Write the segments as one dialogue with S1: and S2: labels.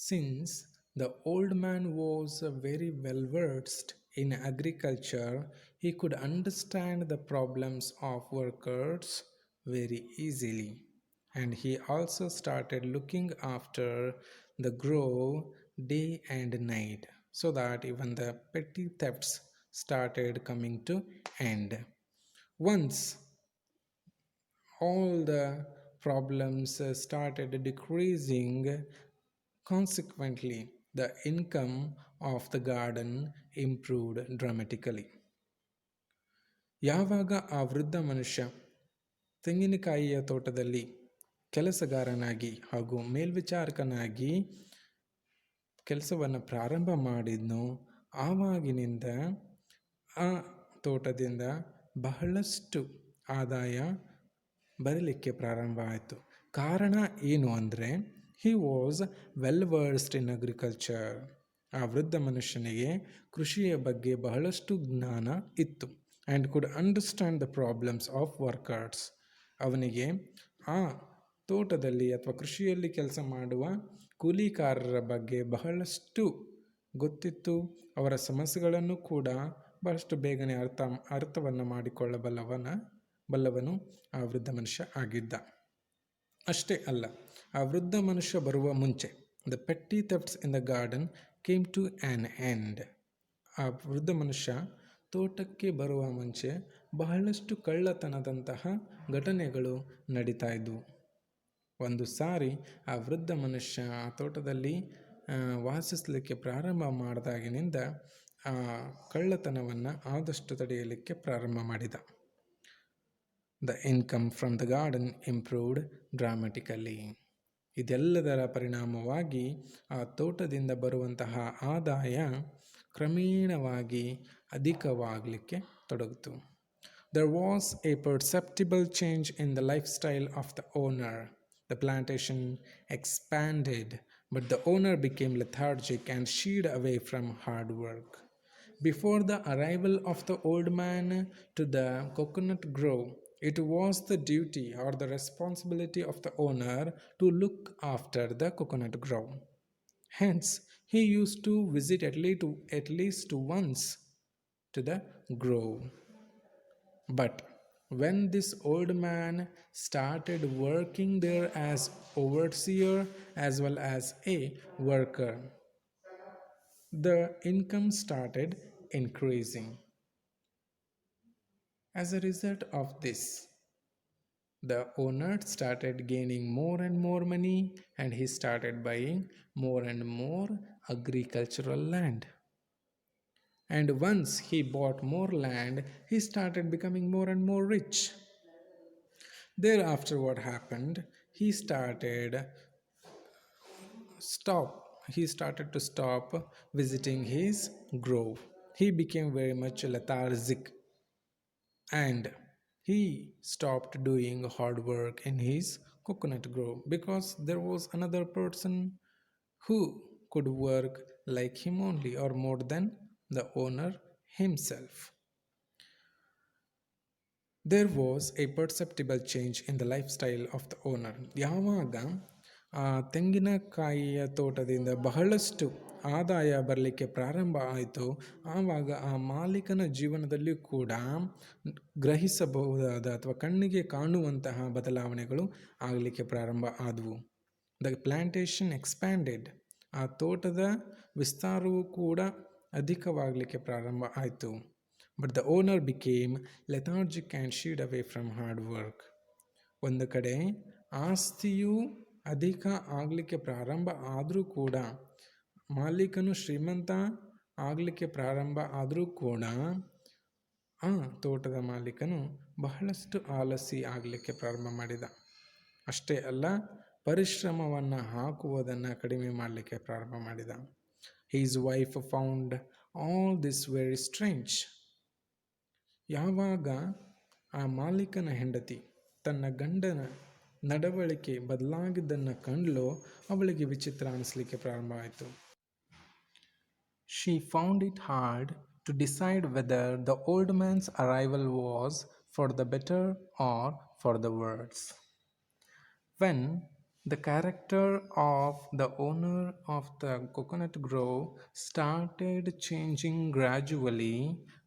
S1: Since the old man was very well versed in agriculture, he could understand the problems of workers very easily. And he also started looking after the grove day and night so that even the petty thefts started coming to end. Once all the problems started decreasing, consequently, the income of the garden improved dramatically. ಯಾವಾಗ ಆ ವೃದ್ಧ ಮನುಷ್ಯ ತೆಂಗಿನಕಾಯಿಯ ತೋಟದಲ್ಲಿ ಕೆಲಸಗಾರನಾಗಿ ಹಾಗೂ ಮೇಲ್ವಿಚಾರಕನಾಗಿ ಕೆಲಸವನ್ನು ಪ್ರಾರಂಭ ಮಾಡಿದ್ನೋ ಆವಾಗಿನಿಂದ ಆ ತೋಟದಿಂದ ಬಹಳಷ್ಟು ಆದಾಯ ಬರಲಿಕ್ಕೆ ಪ್ರಾರಂಭ ಆಯಿತು. ಕಾರಣ ಏನು ಅಂದರೆ he was well versed in agriculture. ಆ ವೃದ್ಧ ಮನುಷ್ಯನಿಗೆ ಕೃಷಿಯ ಬಗ್ಗೆ ಬಹಳಷ್ಟು ಜ್ಞಾನ ಇತ್ತು and could understand the problems of workers. ಅವನಿಗೆ ಆ ತೋಟದಲ್ಲಿ ಅಥವಾ ಕೃಷಿಯಲ್ಲಿ ಕೆಲಸ ಮಾಡುವ ಕೂಲಿಕಾರರ ಬಗ್ಗೆ ಬಹಳಷ್ಟು ಗೊತ್ತಿತ್ತು. ಅವರ ಸಮಸ್ಯೆಗಳನ್ನು ಕೂಡ ಬಹಳಷ್ಟು ಬೇಗನೆ ಅರ್ಥವನ್ನು ಬಲ್ಲವನು ಆ ವೃದ್ಧ ಮನುಷ್ಯ ಆಗಿದ್ದ. ಅಷ್ಟೇ ಅಲ್ಲ, ಆ ವೃದ್ಧ ಮನುಷ್ಯ ಬರುವ ಮುಂಚೆ the petty thefts in the garden came to an end. ಆ ವೃದ್ಧ ಮನುಷ್ಯ ತೋಟಕ್ಕೆ ಬರುವ ಮುಂಚೆ ಬಹಳಷ್ಟು ಕಳ್ಳತನದಂತಹ ಘಟನೆಗಳು ನಡೀತಾ ಇದ್ವು. ಒಂದು ಸಾರಿ ಆ ವೃದ್ಧ ಮನುಷ್ಯ ಆ ತೋಟದಲ್ಲಿ ವಾಸಿಸಲಿಕ್ಕೆ ಪ್ರಾರಂಭ ಮಾಡಿದಾಗಿನಿಂದ ಆ ಕಳ್ಳತನವನ್ನು ಆದಷ್ಟು ತಡೆಯಲಿಕ್ಕೆ ಪ್ರಾರಂಭ ಮಾಡಿದ. The income from the garden improved dramatically. ಇದೆಲ್ಲದರ ಪರಿಣಾಮವಾಗಿ ಆ ತೋಟದಿಂದ ಬರುವಂತಹ ಆದಾಯ ಕ್ರಮೇಣವಾಗಿ ಅಧಿಕವಾಗಲಿಕ್ಕೆ ತೊಡಗಿತು. There was a perceptible change in the lifestyle of the owner. The plantation expanded, but the owner became lethargic and shied away from hard work. Before the arrival of the old man to the coconut grove, it was the duty or the responsibility of the owner to look after the coconut grove. Hence, he used to visit at least once to the grove. But when this old man started working there as overseer as well as a worker, the income started increasing. As a result of this, the owner started gaining more and more money and he started buying more and more agricultural land. And once he bought more land, he started becoming more and more rich. Thereafter, what happened? He started to stop visiting his grove. He became very much lethargic and he stopped doing hard work in his coconut grove because there was another person who could work like him only or more than the owner himself. There was a perceptible change in the lifestyle of the owner. ಯಾವಾಗ ಆ ತೆಂಗಿನಕಾಯಿಯ ತೋಟದಿಂದ ಬಹಳಷ್ಟು ಆದಾಯ ಬರಲಿಕ್ಕೆ ಪ್ರಾರಂಭ ಆಯಿತು, ಆವಾಗ ಆ ಮಾಲೀಕನ ಜೀವನದಲ್ಲಿ ಕೂಡ ಗ್ರಹಿಸಬಹುದಾದ ಅಥವಾ ಕಣ್ಣಿಗೆ ಕಾಣುವಂತಹ ಬದಲಾವಣೆಗಳು ಆಗಲಿಕ್ಕೆ ಪ್ರಾರಂಭ ಆದವು. The plantation expanded. ಆ ತೋಟದ ವಿಸ್ತಾರವೂ ಕೂಡ ಅಧಿಕವಾಗಲಿಕ್ಕೆ ಪ್ರಾರಂಭ ಆಯಿತು. But the owner became lethargic and seed away from hard work. ಒಂದು ಕಡೆ ಆಸ್ತಿಯು ಅಧಿಕ ಆಗಲಿಕ್ಕೆ ಪ್ರಾರಂಭ ಆದರೂ ಕೂಡ, ಮಾಲೀಕನು ಶ್ರೀಮಂತ ಆಗಲಿಕ್ಕೆ ಪ್ರಾರಂಭ ಆದರೂ ಕೂಡ ಆ ತೋಟದ ಮಾಲೀಕನು ಬಹಳಷ್ಟು ಆಲಸಿ ಆಗಲಿಕ್ಕೆ ಪ್ರಾರಂಭ ಮಾಡಿದ. ಅಷ್ಟೇ ಅಲ್ಲ, ಪರಿಶ್ರಮವನ್ನು ಹಾಕುವುದನ್ನು ಕಡಿಮೆ ಮಾಡಲಿಕ್ಕೆ ಪ್ರಾರಂಭ ಮಾಡಿದ. His wife found all this very strange. ಯಾವಾಗ ಆ ಮಾಲೀಕನ ಹೆಂಡತಿ ತನ್ನ ಗಂಡನ ನಡವಳಿಕೆ ಬದಲಾಗಿದ್ದನ್ನು ಕಂಡ್ಲೋ ಅವಳಿಗೆ ವಿಚಿತ್ರ ಅನಿಸ್ಲಿಕ್ಕೆ ಪ್ರಾರಂಭ ಆಯಿತು. She found it hard to decide whether the old man's arrival was for the better or for the worse. When The character of the owner of the coconut grove started changing gradually.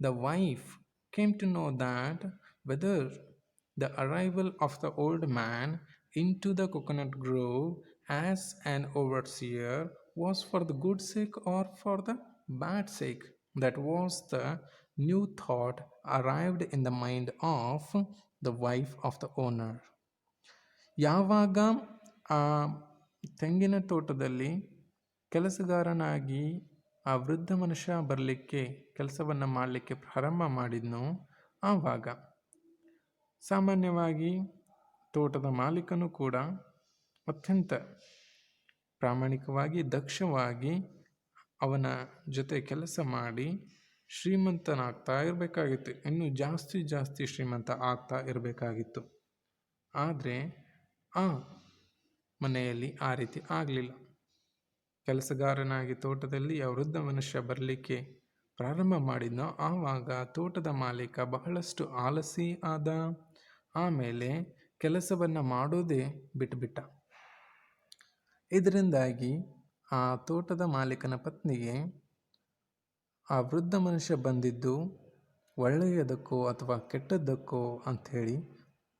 S1: The wife came to know that whether the arrival of the old man into the coconut grove as an overseer was for the good sake or for the bad sake. That was the new thought arrived in the mind of the wife of the owner. ಯಾವಾಗ ಆ ತೆಂಗಿನ ತೋಟದಲ್ಲಿ ಕೆಲಸಗಾರನಾಗಿ ಆ ವೃದ್ಧ ಮನುಷ್ಯ ಬರಲಿಕ್ಕೆ ಕೆಲಸವನ್ನು ಮಾಡಲಿಕ್ಕೆ ಪ್ರಾರಂಭ ಮಾಡಿದ್ನೋ ಆವಾಗ ಸಾಮಾನ್ಯವಾಗಿ ತೋಟದ ಮಾಲೀಕನು ಕೂಡ ಅತ್ಯಂತ ಪ್ರಾಮಾಣಿಕವಾಗಿ ದಕ್ಷವಾಗಿ ಅವನ ಜೊತೆ ಕೆಲಸ ಮಾಡಿ ಶ್ರೀಮಂತನಾಗ್ತಾ ಇರಬೇಕಾಗಿತ್ತು. ಇನ್ನೂ ಜಾಸ್ತಿ ಶ್ರೀಮಂತ ಆಗ್ತಾ ಇರಬೇಕಾಗಿತ್ತು. ಆದರೆ ಆ ಮನೆಯಲ್ಲಿ ಆ ರೀತಿ ಆಗಲಿಲ್ಲ. ಕೆಲಸಗಾರನಾಗಿ ತೋಟದಲ್ಲಿ ಆ ವೃದ್ಧ ಮನುಷ್ಯ ಬರಲಿಕ್ಕೆ ಪ್ರಾರಂಭ ಮಾಡಿದ್ನೋ ಆವಾಗ ತೋಟದ ಮಾಲೀಕ ಬಹಳಷ್ಟು ಆಲಸಿ ಆದ. ಆಮೇಲೆ ಕೆಲಸವನ್ನು ಮಾಡೋದೇ ಬಿಟ್ಟುಬಿಟ್ಟ. ಇದರಿಂದಾಗಿ ಆ ತೋಟದ ಮಾಲೀಕನ ಪತ್ನಿಗೆ ಆ ವೃದ್ಧ ಮನುಷ್ಯ ಬಂದಿದ್ದು ಒಳ್ಳೆಯದಕ್ಕೋ ಅಥವಾ ಕೆಟ್ಟದ್ದಕ್ಕೋ ಅಂಥೇಳಿ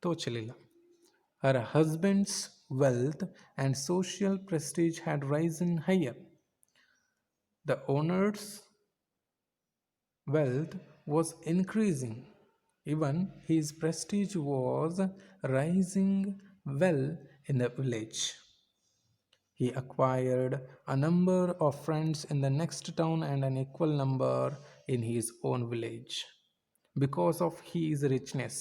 S1: ತೋಚಲಿಲ್ಲ. Her husband's wealth and social prestige had risen higher. The owner's wealth was increasing. Even his prestige was rising well in the village. He acquired a number of friends in the next town and an equal number in his own village. Because of his richness,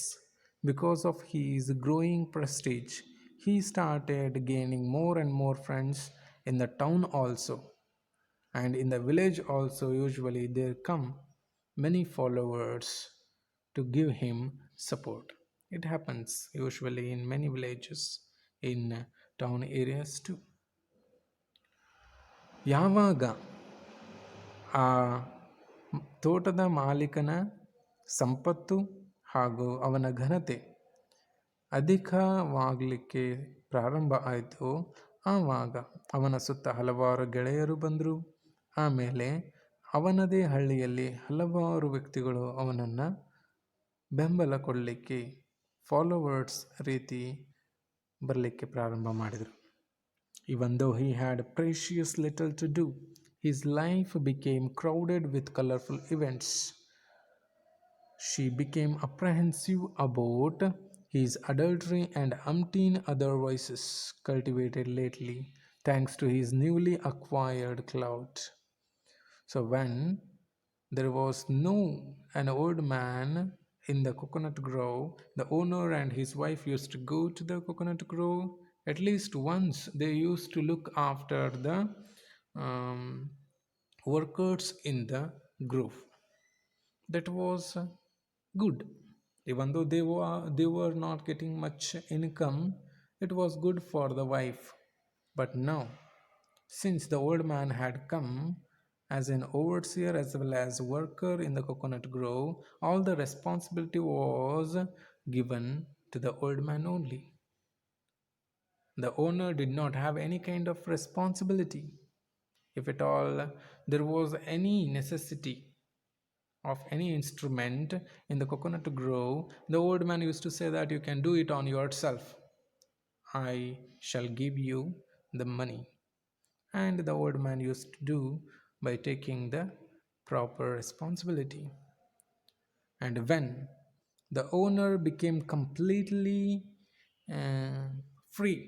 S1: because of his growing prestige, he started gaining more and more friends in the town also. And in the village also, usually there come many followers to give him support. It happens usually in many villages, in town areas too. ಯಾವಾಗ ಆ ತೋಟದ ಮಾಲೀಕನ ಸಂಪತ್ತು ಹಾಗೂ ಅವನ ಘನತೆ ಅಧಿಕವಾಗಲಿಕ್ಕೆ ಪ್ರಾರಂಭ ಆಯಿತು, ಆವಾಗ ಅವನ ಸುತ್ತ ಹಲವಾರು ಗೆಳೆಯರು ಬಂದರು. ಆಮೇಲೆ ಅವನದೇ ಹಳ್ಳಿಯಲ್ಲಿ ಹಲವಾರು ವ್ಯಕ್ತಿಗಳು ಅವನನ್ನು ಬೆಂಬಲ ಕೊಡಲಿಕ್ಕೆ ಫಾಲೋವರ್ಸ್ ರೀತಿ ಬರಲಿಕ್ಕೆ ಪ್ರಾರಂಭ ಮಾಡಿದರು. Even though he had precious little to do, his life became crowded with colorful events. She became apprehensive about his adultery and umpteen other vices cultivated lately, thanks to his newly acquired clout. So when there was an old man in the coconut grove, the owner and his wife used to go to the coconut grove. At least once they used to look after the workers in the grove. That was good. Even though they were not getting much income, it was good for the wife. But now, since the old man had come as an overseer as well as worker in the coconut grove, all the responsibility was given to the old man only. The owner did not have any kind of responsibility. If at all there was any necessity of any instrument in the coconut grove, the old man used to say that you can do it on yourself. I shall give you the money. And the old man used to do by taking the proper responsibility. And when the owner became completely free,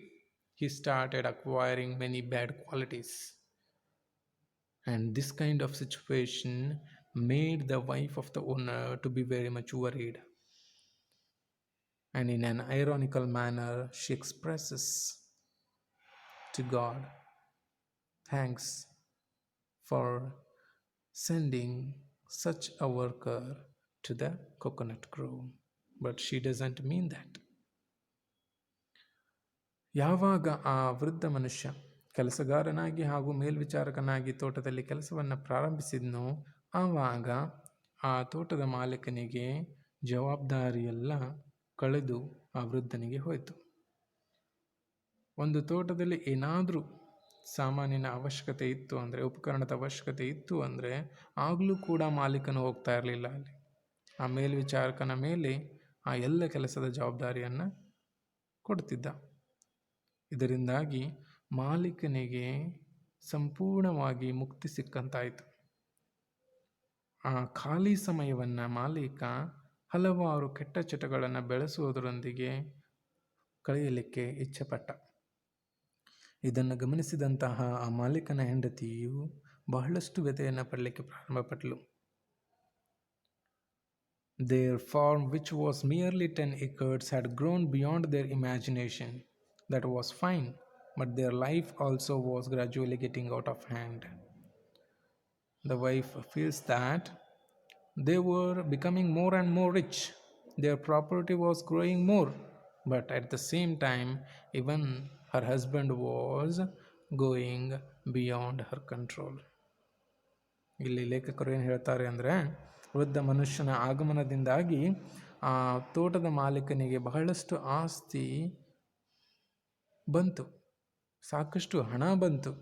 S1: he started acquiring many bad qualities. And this kind of situation made the wife of the owner to be very much worried. And in an ironical manner, she expresses to God, thanks for sending such a worker to the coconut grove. But she doesn't mean that. ಯಾವಾಗ ಆ ವೃದ್ಧ ಮನುಷ್ಯ ಕೆಲಸಗಾರನಾಗಿ ಹಾಗೂ ಮೇಲ್ವಿಚಾರಕನಾಗಿ ತೋಟದಲ್ಲಿ ಕೆಲಸವನ್ನು ಪ್ರಾರಂಭಿಸಿದ್ನೋ ಆವಾಗ ಆ ತೋಟದ ಮಾಲೀಕನಿಗೆ ಜವಾಬ್ದಾರಿಯೆಲ್ಲ ಕಳೆದು ಆ ವೃದ್ಧನಿಗೆ ಹೋಯಿತು. ಒಂದು ತೋಟದಲ್ಲಿ ಏನಾದರೂ ಸಾಮಾನಿನ ಅವಶ್ಯಕತೆ ಇತ್ತು ಅಂದರೆ, ಉಪಕರಣದ ಅವಶ್ಯಕತೆ ಇತ್ತು ಅಂದರೆ ಆಗಲೂ ಕೂಡ ಮಾಲೀಕನು ಹೋಗ್ತಾ ಇರಲಿಲ್ಲ ಅಲ್ಲಿ. ಆ ಮೇಲ್ವಿಚಾರಕನ ಮೇಲೆ ಆ ಎಲ್ಲ ಕೆಲಸದ ಜವಾಬ್ದಾರಿಯನ್ನು ಕೊಡ್ತಿದ್ದ. ಇದರಿಂದಾಗಿ ಮಾಲೀಕನಿಗೆ ಸಂಪೂರ್ಣವಾಗಿ ಮುಕ್ತಿ ಸಿಕ್ಕಂತಾಯಿತು. ಆ ಖಾಲಿ ಸಮಯವನ್ನು ಮಾಲೀಕ ಹಲವಾರು ಕೆಟ್ಟ ಚಟಗಳನ್ನು ಬೆಳೆಸುವುದರೊಂದಿಗೆ ಕಳೆಯಲಿಕ್ಕೆ ಇಚ್ಛೆಪಟ್ಟ. ಇದನ್ನು ಗಮನಿಸಿದಂತಹ ಆ ಮಾಲೀಕನ ಹೆಂಡತಿಯು ಬಹಳಷ್ಟು ವ್ಯಥೆಯನ್ನು ಪಡಲಿಕ್ಕೆ ಪ್ರಾರಂಭಪಟ್ಟಳು. Their farm, which was merely 10 acres, had grown beyond their imagination. That was fine, but their life also was gradually getting out of hand. The wife feels that they were becoming more and more rich. Their property was growing more, but at the same time, even her husband was going beyond her control. ಇಲ್ಲಿ ಲೇಖಕರು ಏನು ಹೇಳ್ತಾರೆ ಅಂದರೆ, ವೃದ್ಧ ಮನುಷ್ಯನ ಆಗಮನದಿಂದಾಗಿ ಆ ತೋಟದ ಮಾಲೀಕನಿಗೆ ಬಹಳಷ್ಟು ಆಸ್ತಿ ಬಂತು, ಸಾಕಷ್ಟು ಹಣ ಬಂತು.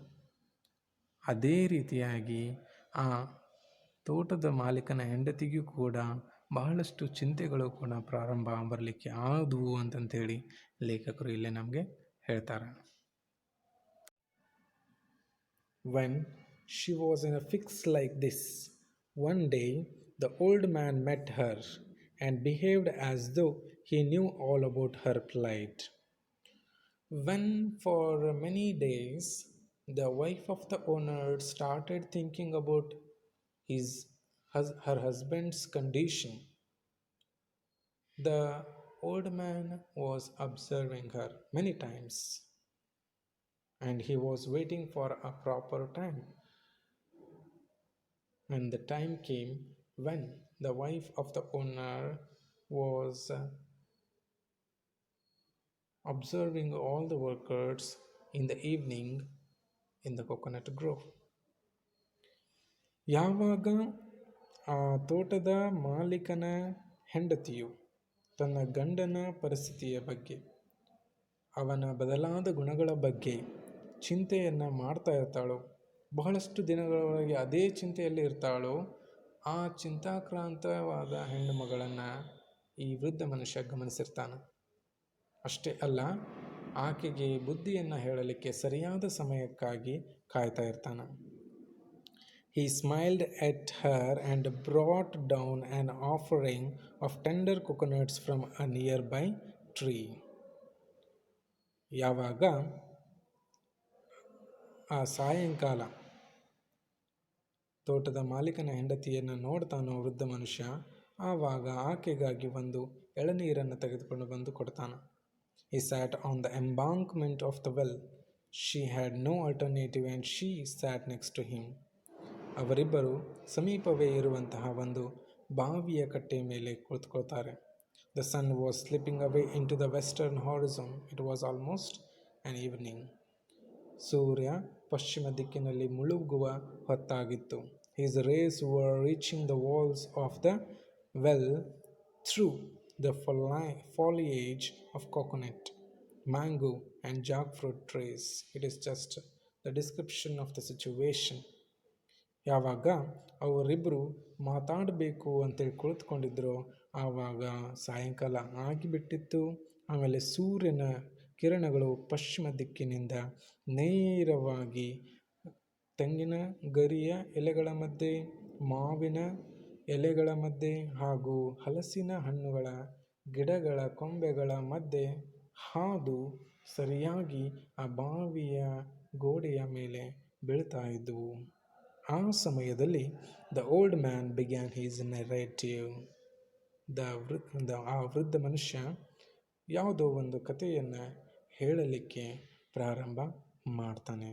S1: ಅದೇ ರೀತಿಯಾಗಿ ಆ ತೋಟದ ಮಾಲೀಕನ ಹೆಂಡತಿಗೂ ಕೂಡ ಬಹಳಷ್ಟು ಚಿಂತೆಗಳು ಕೂಡ ಪ್ರಾರಂಭ ಬರಲಿಕ್ಕೆ ಆದವು ಅಂತಂತೇಳಿ ಲೇಖಕರು ಇಲ್ಲೇ ನಮಗೆ ಹೇಳ್ತಾರೆ. When she was in a fix like this, one day the old man met her and behaved as though he knew all about her plight. When for many days the wife of the owner started thinking about her husband's condition, the old man was observing her many times, and he was waiting for a proper time. And the time came when the wife of the owner was observing all the workers in the evening in the coconut grove. ಯಾವಾಗ ಆ ತೋಟದ ಮಾಲೀಕನ ಹೆಂಡತಿಯು ತನ್ನ ಗಂಡನ ಪರಿಸ್ಥಿತಿಯ ಬಗ್ಗೆ, ಅವನ ಬದಲಾದ ಗುಣಗಳ ಬಗ್ಗೆ ಚಿಂತೆಯನ್ನು ಮಾಡ್ತಾ ಇರ್ತಾಳೋ, ಬಹಳಷ್ಟು ದಿನಗಳವರೆಗೆ ಅದೇ ಚಿಂತೆಯಲ್ಲಿ ಇರ್ತಾಳೋ, ಆ ಚಿಂತಾಕ್ರಾಂತವಾದ ಹೆಣ್ಣು ಮಗಳನ್ನು ಈ ವೃದ್ಧ ಮನುಷ್ಯ ಗಮನಿಸಿರ್ತಾನೆ. ಅಷ್ಟೇ ಅಲ್ಲ, ಆಕೆಗೆ ಬುದ್ಧಿಯನ್ನು ಹೇಳಲಿಕ್ಕೆ ಸರಿಯಾದ ಸಮಯಕ್ಕಾಗಿ ಕಾಯ್ತಾ ಇರ್ತಾನೆ. He smiled at her and brought down an offering of tender coconuts from a nearby tree. ಯಾವಾಗ ಆ ಸಾಯಂಕಾಲ ತೋಟದ ಮಾಲೀಕನ ಹೆಂಡತಿಯನ್ನು ನೋಡ್ತಾನೋ ವೃದ್ಧ ಮನುಷ್ಯ, ಆವಾಗ ಆಕೆಗಾಗಿ ಒಂದು ಎಳನೀರನ್ನು ತೆಗೆದುಕೊಂಡು ಬಂದು ಕೊಡ್ತಾನೆ. He sat on the embankment of the well. She had no alternative and she sat next to him. ಅವರಿಬ್ಬರು ಸಮೀಪವೇ ಇರುವಂತಹ ಒಂದು ಬಾವಿಯ ಕಟ್ಟೆಯ ಮೇಲೆ ಕುಳಿತುಕೊಳ್ತಾರೆ. The sun was slipping away into the western horizon. It was almost an evening. ಸೂರ್ಯ ಪಶ್ಚಿಮ ದಿಕ್ಕಿನಲ್ಲಿ ಮುಳುಗುವ ಹೊತ್ತಾಗಿತ್ತು. His rays were reaching the walls of the well through the foliage of coconut, mango and jackfruit trees. It is just the description of the situation. ಯಾವಾಗ ಅವರಿಬ್ಬರು ಮಾತಾಡಬೇಕು ಅಂತೇಳಿ ಕುಳಿತುಕೊಂಡಿದ್ರು, ಆವಾಗ ಸಾಯಂಕಾಲ ಆಗಿಬಿಟ್ಟಿತ್ತು. ಆಮೇಲೆ ಸೂರ್ಯನ ಕಿರಣಗಳು ಪಶ್ಚಿಮ ದಿಕ್ಕಿನಿಂದ ನೇರವಾಗಿ ತೆಂಗಿನ ಗರಿಯ ಎಲೆಗಳ ಮಧ್ಯೆ, ಮಾವಿನ ಎಲೆಗಳ ಮಧ್ಯೆ ಹಾಗೂ ಹಲಸಿನ ಹಣ್ಣುಗಳ ಗಿಡಗಳ ಕೊಂಬೆಗಳ ಮಧ್ಯೆ ಹಾದು ಸರಿಯಾಗಿ ಆ ಬಾವಿಯ ಗೋಡೆಯ ಮೇಲೆ ಬೀಳ್ತಾ ಇದ್ದವು. ಆ ಸಮಯದಲ್ಲಿ the old man began his narrative. ಆ ವೃದ್ಧ ಮನುಷ್ಯ ಯಾವುದೋ ಒಂದು ಕಥೆಯನ್ನು ಹೇಳಲಿಕ್ಕೆ ಪ್ರಾರಂಭ ಮಾಡ್ತಾನೆ.